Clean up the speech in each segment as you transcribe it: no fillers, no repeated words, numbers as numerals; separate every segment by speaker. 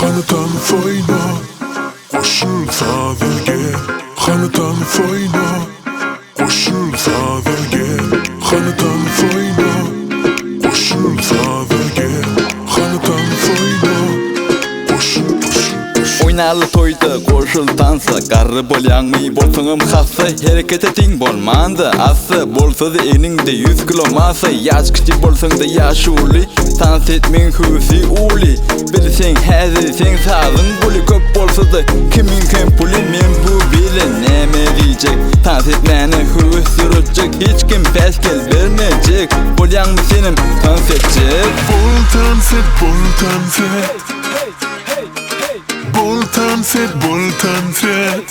Speaker 1: Xanatan foyna qoşulsa dilge, xanatan foyna qoşulsa dilge, xanatan foyna qoşulsa dilge, xanatan foyna
Speaker 2: Oynarlı toyda qoşultansa qarrı bolyanmy bolsaňam hassa hereket eting bolmandy asy bolsa da eningde 100 kilo masa yaş kiçik bolsaň da yaş uli tans etmeň hüsi uli bilseň häzir sen sazyň buli köp bolsa da kimin kim puli men bu bilen näme diýjek tans etmäni hüs sürjek hiç kim peskel bermejek bolyanmy senim tans etjek
Speaker 1: bol tans et bol tans et bol tans et bol tans et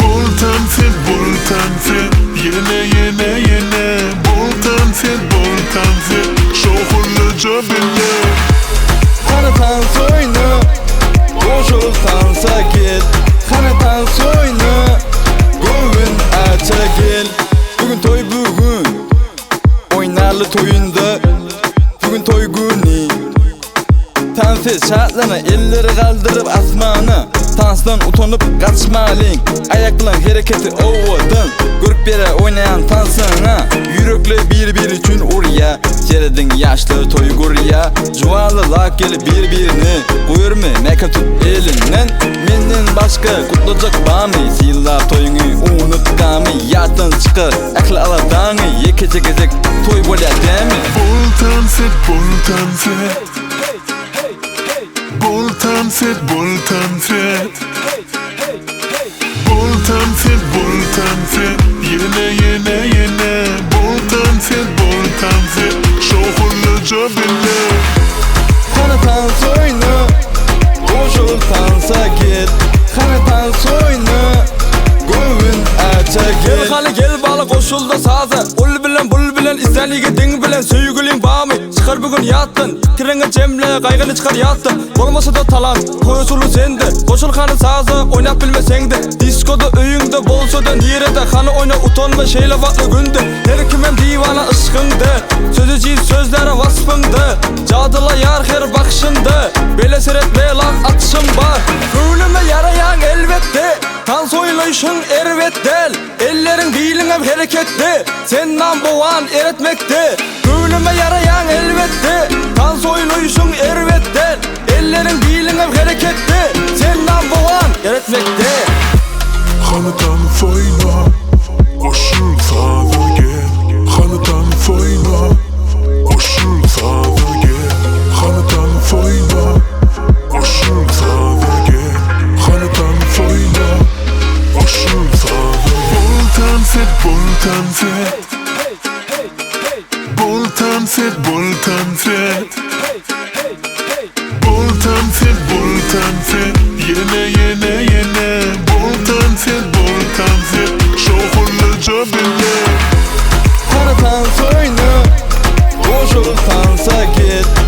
Speaker 1: bol tans et bol tans et yine yine yine bol tans et şoğulluca bile
Speaker 2: xanatan soyna qoşultansa gel xanatan soyna göwün aça gel bugün toy bugün oynarlı toyunda bugün toy günü tansiz şartlana elleri kaldırıp asmana tansdan utanyp kaçmalyň ayaklaryň hereketi owadyn görüp bere oynayan tansana yürekle bir üçün urya Jeredin yaşlı toy gurya juwaly lak gelip bir-birini goýurmy mekan tut elinden menden başka kutlajak bamy silla toyuňy unutdamy ýatdan çykar akly aladany yekece-gezek toy bolýar dämi
Speaker 1: bol tans et bol tans et bol tans et bol tans et bol tans et bol tans et yine yine yine bol tans et şoğulluca bile
Speaker 2: xanatan soyna qoşultansa gel xanatan soyna göwün aça gel hali gel baly qoşulda saza ul bilen istälige diň bilen söýgüliň bamy çıkar bugün ýatdyn kirenge jemle gaýgyny çıkar ýatdyn bolmasa da talan koýsulu sende qoşul hany saza oýnap bilmeseňde diskoda öýüňde bolsa da nirede hany oýna utanma şeýle wagtly günde her kimem diwana ışgynda sözü jiz sözlere wasfynda jadyla ýar her bakşynda bele seretme lak atşym bar göwlüme ýaraýan elbetde tans oýlaýşyň erwetdel elleriň diýliňem hereketde sen number one eretmekde göwlüme ýaraýan elbetde tans oýlaýşyň erwetdel elleriň diýliňem hereketde sen number one eretmekde
Speaker 1: xanatan foyna qoşulsa dilge, xanatan foyna qoşulsa dilge, xanatan foyna qoşulsa dilge, xanatan foyna qoşulsa dilge bol tans et bol tans et bol tans et bol tans et bol tans et bol tans et yine yine yine bol tans et şoğulluca bile
Speaker 2: xanatan soyna qoşultansa gel